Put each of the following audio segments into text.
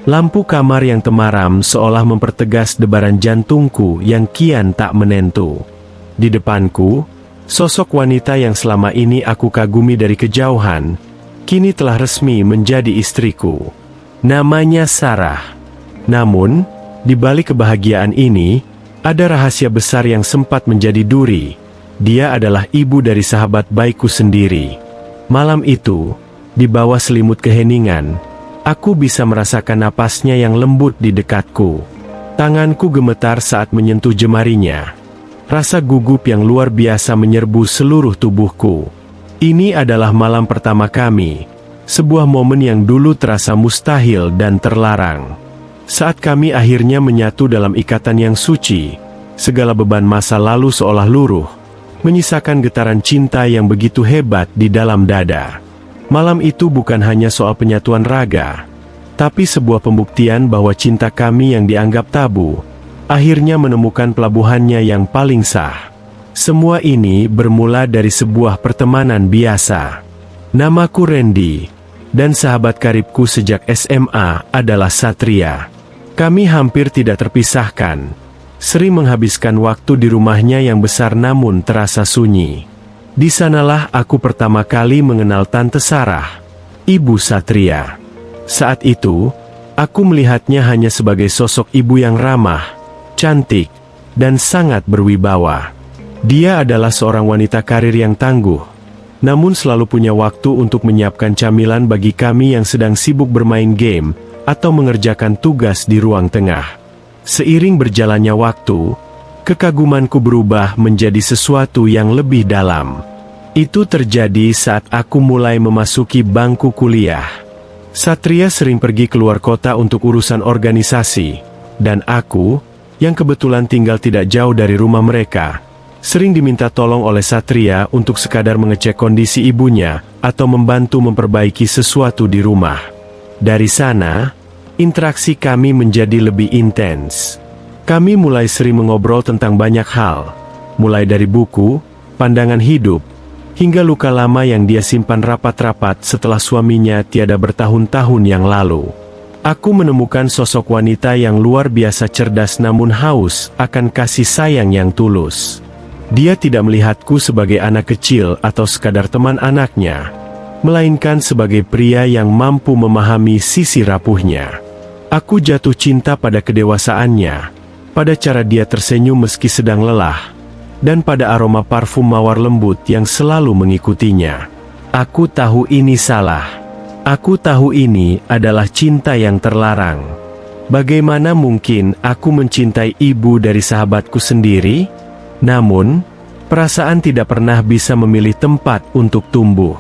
Lampu kamar yang temaram seolah mempertegas debaran jantungku yang kian tak menentu. Di depanku, sosok wanita yang selama ini aku kagumi dari kejauhan, kini telah resmi menjadi istriku. Namanya Sarah. Namun, di balik kebahagiaan ini, ada rahasia besar yang sempat menjadi duri. Dia adalah ibu dari sahabat baikku sendiri. Malam itu, di bawah selimut keheningan, aku bisa merasakan napasnya yang lembut di dekatku. Tanganku gemetar saat menyentuh jemarinya. Rasa gugup yang luar biasa menyerbu seluruh tubuhku. Ini adalah malam pertama kami. Sebuah momen yang dulu terasa mustahil dan terlarang. Saat kami akhirnya menyatu dalam ikatan yang suci, segala beban masa lalu seolah luruh, menyisakan getaran cinta yang begitu hebat di dalam dada. Malam itu bukan hanya soal penyatuan raga, tapi sebuah pembuktian bahwa cinta kami yang dianggap tabu, akhirnya menemukan pelabuhannya yang paling sah. Semua ini bermula dari sebuah pertemanan biasa. Namaku Randy, dan sahabat karibku sejak SMA adalah Satria. Kami hampir tidak terpisahkan, sering menghabiskan waktu di rumahnya yang besar namun terasa sunyi. Di sanalah aku pertama kali mengenal Tante Sarah, Ibu Satria. Saat itu, aku melihatnya hanya sebagai sosok ibu yang ramah, cantik, dan sangat berwibawa. Dia adalah seorang wanita karir yang tangguh, namun selalu punya waktu untuk menyiapkan camilan bagi kami yang sedang sibuk bermain game atau mengerjakan tugas di ruang tengah. Seiring berjalannya waktu, kekagumanku berubah menjadi sesuatu yang lebih dalam. Itu terjadi saat aku mulai memasuki bangku kuliah. Satria sering pergi keluar kota untuk urusan organisasi, dan aku, yang kebetulan tinggal tidak jauh dari rumah mereka, sering diminta tolong oleh Satria untuk sekadar mengecek kondisi ibunya atau membantu memperbaiki sesuatu di rumah. Dari sana, interaksi kami menjadi lebih intens. Kami mulai sering mengobrol tentang banyak hal, mulai dari buku, pandangan hidup, hingga luka lama yang dia simpan rapat-rapat setelah suaminya tiada bertahun-tahun yang lalu. Aku menemukan sosok wanita yang luar biasa cerdas namun haus akan kasih sayang yang tulus. Dia tidak melihatku sebagai anak kecil atau sekadar teman anaknya, melainkan sebagai pria yang mampu memahami sisi rapuhnya. Aku jatuh cinta pada kedewasaannya, pada cara dia tersenyum meski sedang lelah, dan pada aroma parfum mawar lembut yang selalu mengikutinya. Aku tahu ini salah. Aku tahu ini adalah cinta yang terlarang. Bagaimana mungkin aku mencintai ibu dari sahabatku sendiri? Namun, perasaan tidak pernah bisa memilih tempat untuk tumbuh.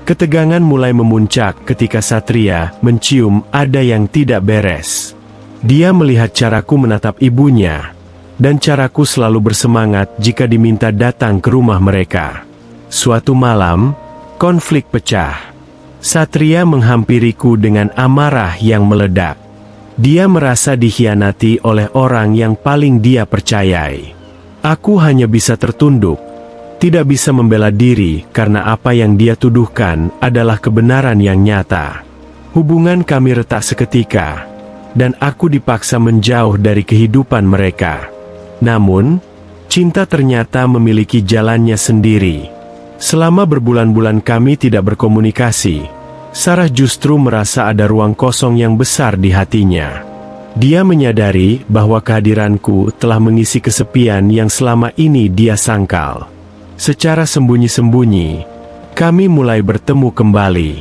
Ketegangan mulai memuncak ketika Satria mencium ada yang tidak beres. Dia melihat caraku menatap ibunya, dan caraku selalu bersemangat jika diminta datang ke rumah mereka. Suatu malam, konflik pecah. Satria menghampiriku dengan amarah yang meledak. Dia merasa dikhianati oleh orang yang paling dia percayai. Aku hanya bisa tertunduk, tidak bisa membela diri karena apa yang dia tuduhkan adalah kebenaran yang nyata. Hubungan kami retak seketika, dan aku dipaksa menjauh dari kehidupan mereka. Namun, cinta ternyata memiliki jalannya sendiri. Selama berbulan-bulan kami tidak berkomunikasi, Sarah justru merasa ada ruang kosong yang besar di hatinya. Dia menyadari bahwa kehadiranku telah mengisi kesepian yang selama ini dia sangkal. Secara sembunyi-sembunyi, kami mulai bertemu kembali.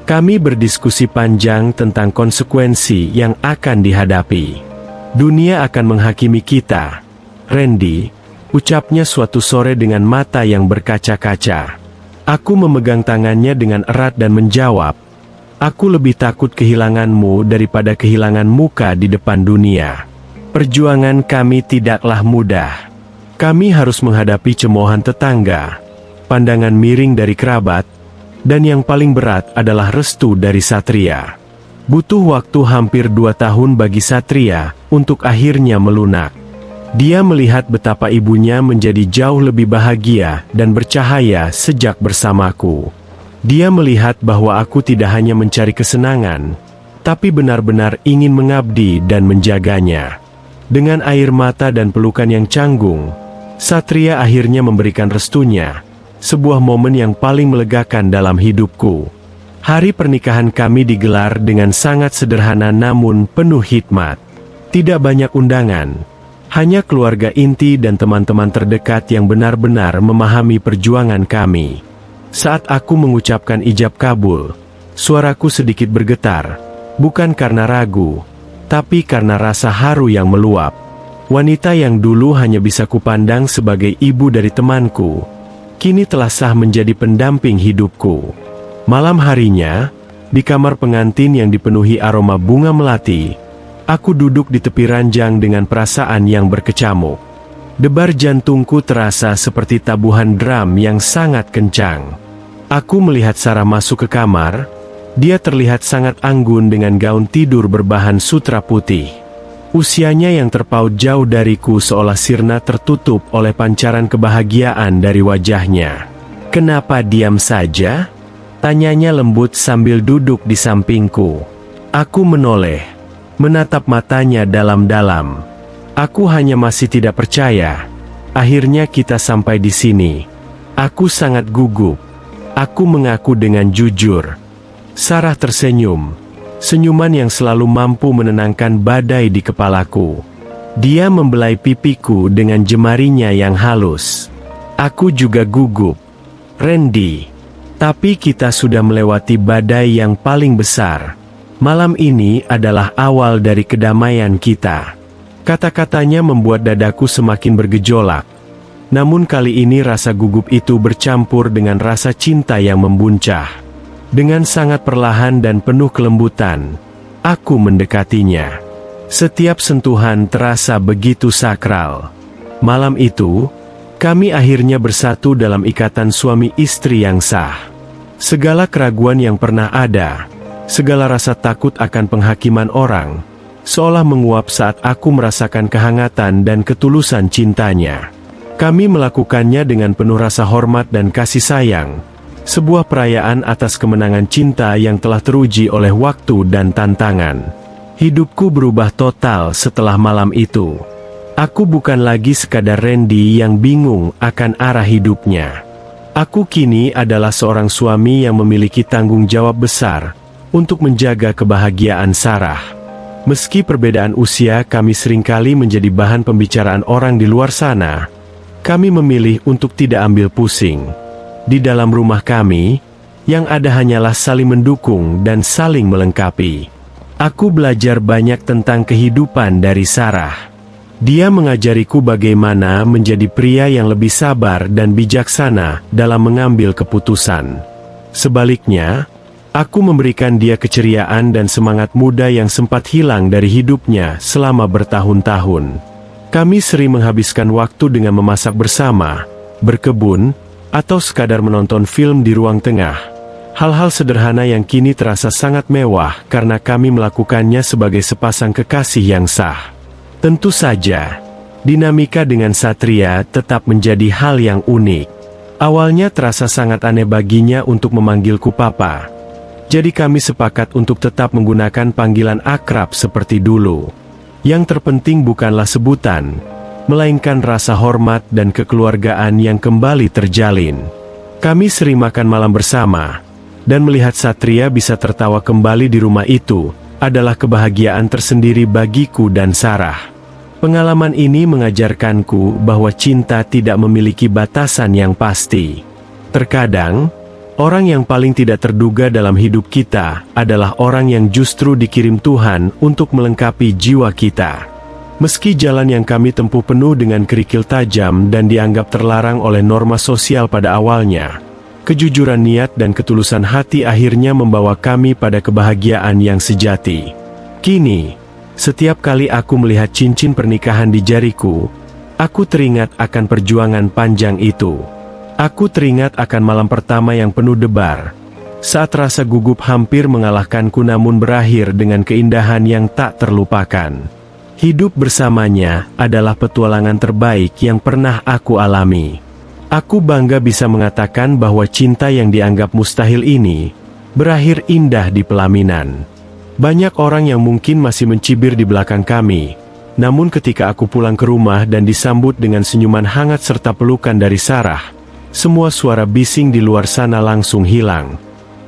Kami berdiskusi panjang tentang konsekuensi yang akan dihadapi. Dunia akan menghakimi kita, Randy, ucapnya suatu sore dengan mata yang berkaca-kaca. Aku memegang tangannya dengan erat dan menjawab, "Aku lebih takut kehilanganmu daripada kehilangan muka di depan dunia." Perjuangan kami tidaklah mudah. Kami harus menghadapi cemoohan tetangga, pandangan miring dari kerabat, dan yang paling berat adalah restu dari Satria. Butuh waktu hampir 2 tahun bagi Satria untuk akhirnya melunak. Dia melihat betapa ibunya menjadi jauh lebih bahagia dan bercahaya sejak bersamaku. Dia melihat bahwa aku tidak hanya mencari kesenangan, tapi benar-benar ingin mengabdi dan menjaganya. Dengan air mata dan pelukan yang canggung, Satria akhirnya memberikan restunya, sebuah momen yang paling melegakan dalam hidupku. Hari pernikahan kami digelar dengan sangat sederhana namun penuh hikmat. Tidak banyak undangan, hanya keluarga inti dan teman-teman terdekat yang benar-benar memahami perjuangan kami. Saat aku mengucapkan ijab kabul, suaraku sedikit bergetar, bukan karena ragu, tapi karena rasa haru yang meluap. Wanita yang dulu hanya bisa kupandang sebagai ibu dari temanku, kini telah sah menjadi pendamping hidupku. Malam harinya, di kamar pengantin yang dipenuhi aroma bunga melati, aku duduk di tepi ranjang dengan perasaan yang berkecamuk. Debar jantungku terasa seperti tabuhan drum yang sangat kencang. Aku melihat Sarah masuk ke kamar. Dia terlihat sangat anggun dengan gaun tidur berbahan sutra putih. Usianya yang terpaut jauh dariku seolah sirna tertutup oleh pancaran kebahagiaan dari wajahnya. "Kenapa diam saja?" tanyanya lembut sambil duduk di sampingku. Aku menoleh, menatap matanya dalam-dalam. Aku hanya masih tidak percaya. Akhirnya kita sampai di sini. Aku sangat gugup. Aku mengaku dengan jujur. Sarah tersenyum, senyuman yang selalu mampu menenangkan badai di kepalaku. Dia membelai pipiku dengan jemarinya yang halus. Aku juga gugup. "Randy, tapi kita sudah melewati badai yang paling besar. Malam ini adalah awal dari kedamaian kita." Kata-katanya membuat dadaku semakin bergejolak. Namun kali ini rasa gugup itu bercampur dengan rasa cinta yang membuncah. Dengan sangat perlahan dan penuh kelembutan, aku mendekatinya. Setiap sentuhan terasa begitu sakral. Malam itu, kami akhirnya bersatu dalam ikatan suami istri yang sah. Segala keraguan yang pernah ada, segala rasa takut akan penghakiman orang, seolah menguap saat aku merasakan kehangatan dan ketulusan cintanya. Kami melakukannya dengan penuh rasa hormat dan kasih sayang. Sebuah perayaan atas kemenangan cinta yang telah teruji oleh waktu dan tantangan. Hidupku berubah total setelah malam itu. Aku bukan lagi sekadar Randy yang bingung akan arah hidupnya. Aku kini adalah seorang suami yang memiliki tanggung jawab besar untuk menjaga kebahagiaan Sarah. Meski perbedaan usia kami seringkali menjadi bahan pembicaraan orang di luar sana, kami memilih untuk tidak ambil pusing. Di dalam rumah kami, yang ada hanyalah saling mendukung dan saling melengkapi. Aku belajar banyak tentang kehidupan dari Sarah. Dia mengajariku bagaimana menjadi pria yang lebih sabar dan bijaksana dalam mengambil keputusan. Sebaliknya, aku memberikan dia keceriaan dan semangat muda yang sempat hilang dari hidupnya selama bertahun-tahun. Kami sering menghabiskan waktu dengan memasak bersama, berkebun, atau sekadar menonton film di ruang tengah. Hal-hal sederhana yang kini terasa sangat mewah karena kami melakukannya sebagai sepasang kekasih yang sah. Tentu saja, dinamika dengan Satria tetap menjadi hal yang unik. Awalnya terasa sangat aneh baginya untuk memanggilku Papa. Jadi kami sepakat untuk tetap menggunakan panggilan akrab seperti dulu. Yang terpenting bukanlah sebutan, melainkan rasa hormat dan kekeluargaan yang kembali terjalin. Kami sering makan malam bersama, dan melihat Satria bisa tertawa kembali di rumah itu, adalah kebahagiaan tersendiri bagiku dan Sarah. Pengalaman ini mengajarkanku bahwa cinta tidak memiliki batasan yang pasti. Terkadang, orang yang paling tidak terduga dalam hidup kita, adalah orang yang justru dikirim Tuhan untuk melengkapi jiwa kita. Meski jalan yang kami tempuh penuh dengan kerikil tajam dan dianggap terlarang oleh norma sosial pada awalnya, kejujuran niat dan ketulusan hati akhirnya membawa kami pada kebahagiaan yang sejati. Kini, setiap kali aku melihat cincin pernikahan di jariku, aku teringat akan perjuangan panjang itu. Aku teringat akan malam pertama yang penuh debar, saat rasa gugup hampir mengalahkanku namun berakhir dengan keindahan yang tak terlupakan. Hidup bersamanya adalah petualangan terbaik yang pernah aku alami. Aku bangga bisa mengatakan bahwa cinta yang dianggap mustahil ini berakhir indah di pelaminan. Banyak orang yang mungkin masih mencibir di belakang kami. Namun ketika aku pulang ke rumah dan disambut dengan senyuman hangat serta pelukan dari Sarah, semua suara bising di luar sana langsung hilang.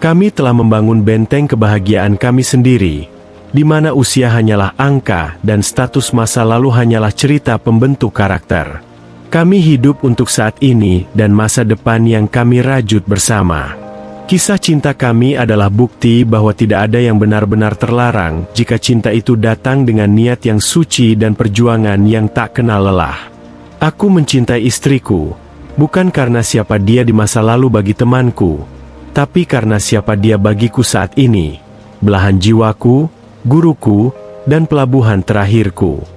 Kami telah membangun benteng kebahagiaan kami sendiri, di mana usia hanyalah angka dan status masa lalu hanyalah cerita pembentuk karakter. Kami hidup untuk saat ini dan masa depan yang kami rajut bersama. Kisah cinta kami adalah bukti bahwa tidak ada yang benar-benar terlarang jika cinta itu datang dengan niat yang suci dan perjuangan yang tak kenal lelah. Aku mencintai istriku, bukan karena siapa dia di masa lalu bagi temanku, tapi karena siapa dia bagiku saat ini, belahan jiwaku, guruku, dan pelabuhan terakhirku.